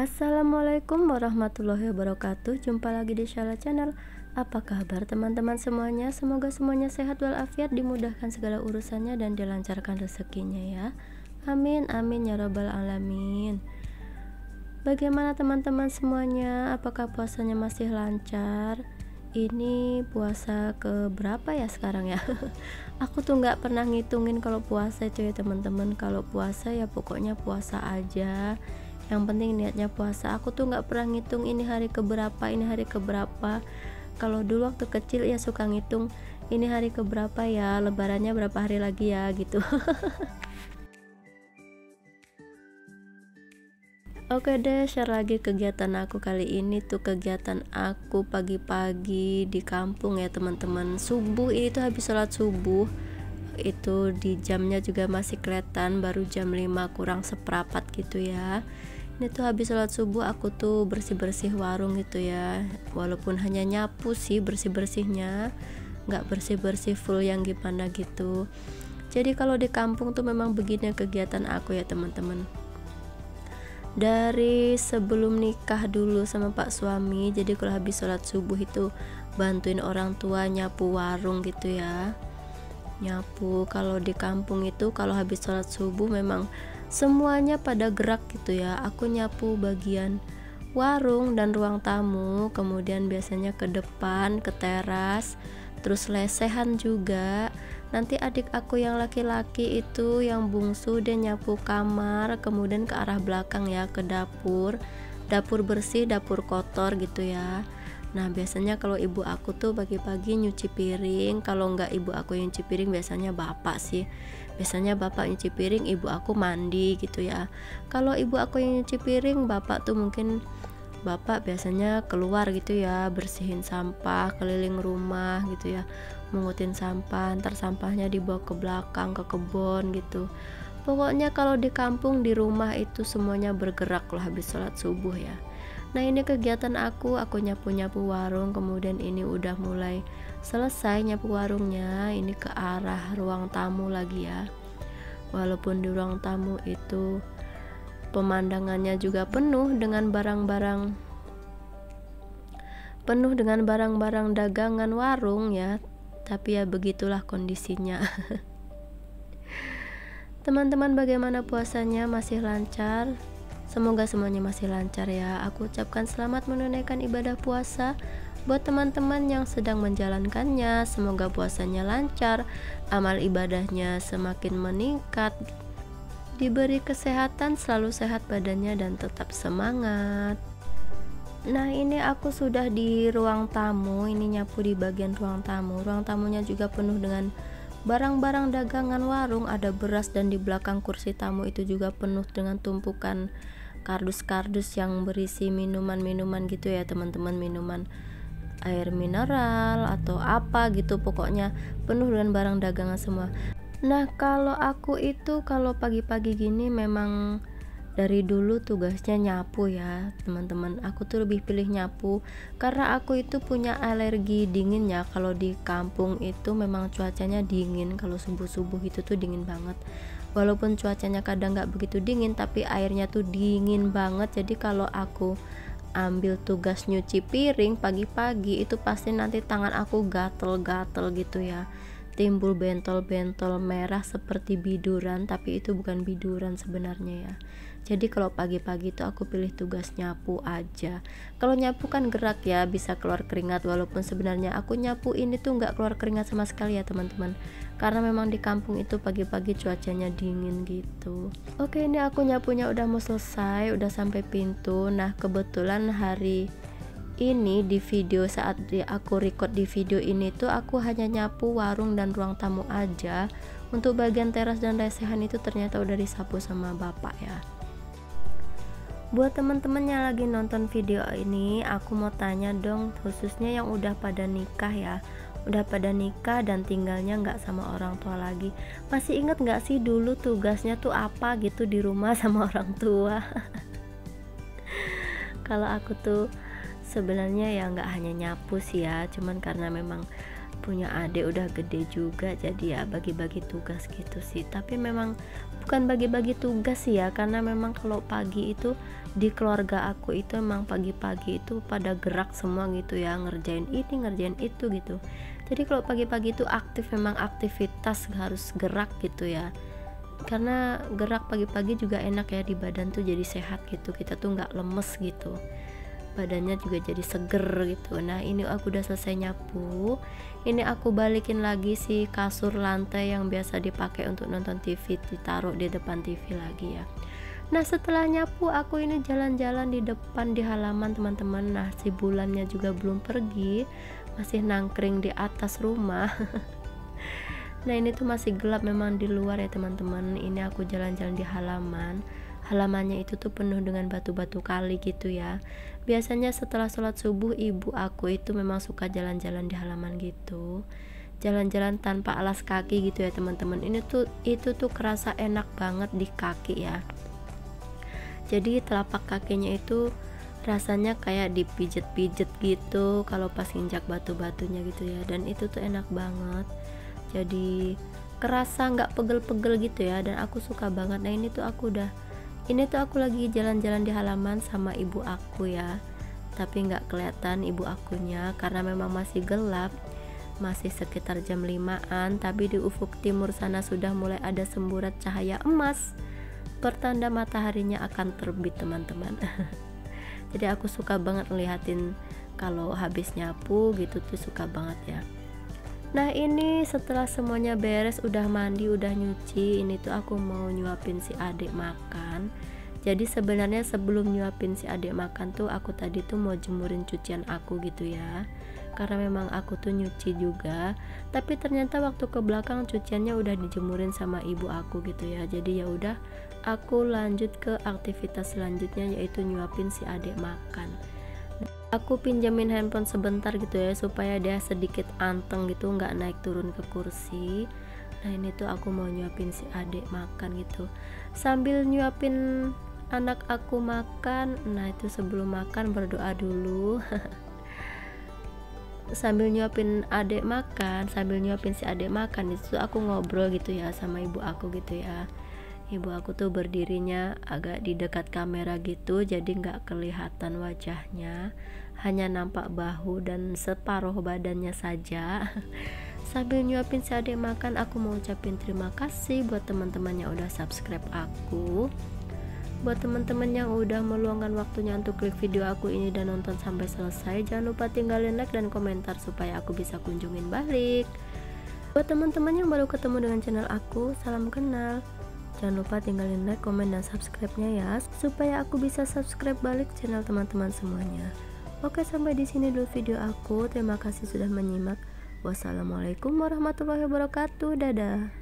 Assalamualaikum warahmatullahi wabarakatuh. Jumpa lagi di Shala Channel. Apa kabar teman-teman semuanya? Semoga semuanya sehat walafiat, dimudahkan segala urusannya dan dilancarkan rezekinya ya. Amin amin ya robbal alamin. Bagaimana teman-teman semuanya? Apakah puasanya masih lancar? Ini puasa ke berapa ya sekarang ya? Aku tuh nggak pernah ngitungin kalau puasa itu ya teman-teman. Kalau puasa ya pokoknya puasa aja, yang penting niatnya puasa. Aku tuh nggak pernah ngitung ini hari keberapa, ini hari keberapa. Kalau dulu waktu kecil ya suka ngitung ini hari keberapa ya, lebarannya berapa hari lagi ya gitu. Oke deh, share lagi kegiatan aku kali ini. Tuh kegiatan aku pagi-pagi di kampung ya teman-teman. Subuh ini tuh habis sholat subuh, itu di jamnya juga masih kelihatan baru jam 5 kurang seperempat gitu ya. Ini tuh habis sholat subuh aku tuh bersih-bersih warung gitu ya. Walaupun hanya nyapu sih bersih-bersihnya, nggak bersih-bersih full yang gimana gitu. Jadi kalau di kampung tuh memang begini kegiatan aku ya teman-teman. Dari sebelum nikah dulu sama pak suami, jadi kalau habis sholat subuh itu bantuin orang tua nyapu warung gitu ya. Nyapu kalau di kampung itu kalau habis sholat subuh memang semuanya pada gerak gitu ya. Aku nyapu bagian warung dan ruang tamu, kemudian biasanya ke depan, ke teras, terus lesehan juga. Nanti adik aku yang laki-laki itu yang bungsu dia nyapu kamar, kemudian ke arah belakang ya, ke dapur. Dapur bersih, dapur kotor gitu ya. Nah biasanya kalau ibu aku tuh pagi-pagi nyuci piring. Kalau nggak ibu aku yang nyuci piring, biasanya bapak sih. Biasanya bapak nyuci piring, ibu aku mandi gitu ya. Kalau ibu aku yang nyuci piring, bapak tuh mungkin bapak biasanya keluar gitu ya, bersihin sampah keliling rumah gitu ya, mungutin sampah, ntar sampahnya dibawa ke belakang ke kebun gitu. Pokoknya kalau di kampung di rumah itu semuanya bergerak loh habis sholat subuh ya. Nah ini kegiatan aku nyapu-nyapu warung, kemudian ini udah mulai selesai nyapu warungnya, ini ke arah ruang tamu lagi ya. Walaupun di ruang tamu itu pemandangannya juga penuh dengan barang-barang dagangan warung ya, tapi ya begitulah kondisinya. Teman-teman bagaimana puasanya, masih lancar? Semoga semuanya masih lancar ya. Aku ucapkan selamat menunaikan ibadah puasa buat teman-teman yang sedang menjalankannya. Semoga puasanya lancar, amal ibadahnya semakin meningkat, diberi kesehatan, selalu sehat badannya dan tetap semangat. Nah ini aku sudah di ruang tamu, ini nyapu di bagian ruang tamu. Ruang tamunya juga penuh dengan barang-barang dagangan warung, ada beras, dan di belakang kursi tamu itu juga penuh dengan tumpukan kardus-kardus yang berisi minuman-minuman gitu ya teman-teman, minuman air mineral atau apa gitu, pokoknya penuh dengan barang dagangan semua. Nah kalau aku itu kalau pagi-pagi gini memang dari dulu tugasnya nyapu ya teman-teman. Aku tuh lebih pilih nyapu karena aku itu punya alergi dingin ya. Kalau di kampung itu memang cuacanya dingin, kalau subuh-subuh itu tuh dingin banget. Walaupun cuacanya kadang nggak begitu dingin, tapi airnya tuh dingin banget. Jadi kalau aku ambil tugas nyuci piring pagi-pagi itu pasti nanti tangan aku gatel-gatel gitu ya, timbul bentol-bentol merah seperti biduran, tapi itu bukan biduran sebenarnya ya. Jadi kalau pagi-pagi itu aku pilih tugas nyapu aja. Kalau nyapu kan gerak ya, bisa keluar keringat, walaupun sebenarnya aku nyapu ini tuh nggak keluar keringat sama sekali ya teman-teman, karena memang di kampung itu pagi-pagi cuacanya dingin gitu. Oke ini aku nyapunya udah mau selesai, udah sampai pintu. Nah kebetulan hari ini di video saat aku record di video ini tuh aku hanya nyapu warung dan ruang tamu aja. Untuk bagian teras dan lesehan itu ternyata udah disapu sama bapak ya. Buat teman-teman yang lagi nonton video ini, aku mau tanya dong, khususnya yang udah pada nikah ya, udah pada nikah dan tinggalnya nggak sama orang tua lagi, masih inget nggak sih dulu tugasnya tuh apa gitu di rumah sama orang tua? Kalau aku tuh sebenarnya ya nggak hanya nyapu sih ya, cuman karena memang punya adik udah gede juga, jadi ya bagi-bagi tugas gitu sih. Tapi memang bukan bagi-bagi tugas sih ya, karena memang kalau pagi itu di keluarga aku itu emang pagi-pagi itu pada gerak semua gitu ya, ngerjain ini ngerjain itu gitu. Jadi kalau pagi-pagi itu aktif, memang aktivitas harus gerak gitu ya, karena gerak pagi-pagi juga enak ya, di badan tuh jadi sehat gitu, kita tuh nggak lemes gitu, badannya juga jadi seger gitu. Nah ini aku udah selesai nyapu, ini aku balikin lagi si kasur lantai yang biasa dipakai untuk nonton TV, ditaruh di depan TV lagi ya. Nah setelah nyapu aku ini jalan-jalan di depan di halaman teman-teman. Nah si bulannya juga belum pergi, masih nangkring di atas rumah. Nah ini tuh masih gelap memang di luar ya teman-teman. Ini aku jalan-jalan di halaman, halamannya itu tuh penuh dengan batu-batu kali gitu ya. Biasanya setelah sholat subuh ibu aku itu memang suka jalan-jalan di halaman gitu, jalan-jalan tanpa alas kaki gitu ya teman-teman. Itu tuh kerasa enak banget di kaki ya, jadi telapak kakinya itu rasanya kayak dipijet-pijet gitu kalau pas injak batu-batunya gitu ya, dan itu tuh enak banget, jadi kerasa nggak pegel-pegel gitu ya, dan aku suka banget. Nah ini tuh aku lagi jalan-jalan di halaman sama ibu aku ya, tapi nggak kelihatan ibu akunya karena memang masih gelap, masih sekitar jam 5-an, tapi di ufuk timur sana sudah mulai ada semburat cahaya emas, pertanda mataharinya akan terbit teman-teman. Jadi aku suka banget ngeliatin kalau habis nyapu gitu tuh, suka banget ya. Nah ini setelah semuanya beres, udah mandi, udah nyuci, ini tuh aku mau nyuapin si adik makan. Jadi sebenarnya sebelum nyuapin si adik makan tuh aku tadi tuh mau jemurin cucian aku gitu ya, karena memang aku tuh nyuci juga, tapi ternyata waktu ke belakang cuciannya udah dijemurin sama ibu aku gitu ya. Jadi ya udah, aku lanjut ke aktivitas selanjutnya, yaitu nyuapin si adik makan. Aku pinjamin handphone sebentar gitu ya, supaya dia sedikit anteng gitu, nggak naik turun ke kursi. Nah ini tuh aku mau nyuapin si adik makan gitu, sambil nyuapin anak aku makan. Nah itu sebelum makan berdoa dulu. Sambil nyuapin adik makan, sambil nyuapin si adik makan, itu aku ngobrol gitu ya sama ibu aku gitu ya. Ibu aku tuh berdirinya agak di dekat kamera gitu, jadi nggak kelihatan wajahnya, hanya nampak bahu dan separuh badannya saja. Sambil nyuapin si adik makan, aku mau ucapin terima kasih buat teman-teman yang udah subscribe aku, buat teman-teman yang udah meluangkan waktunya untuk klik video aku ini dan nonton sampai selesai. Jangan lupa tinggalin like dan komentar supaya aku bisa kunjungin balik. Buat teman-teman yang baru ketemu dengan channel aku, salam kenal. Jangan lupa tinggalin like, komen, dan subscribe-nya ya, supaya aku bisa subscribe balik channel teman-teman semuanya. Oke, sampai di sini dulu video aku. Terima kasih sudah menyimak. Wassalamualaikum warahmatullahi wabarakatuh. Dadah.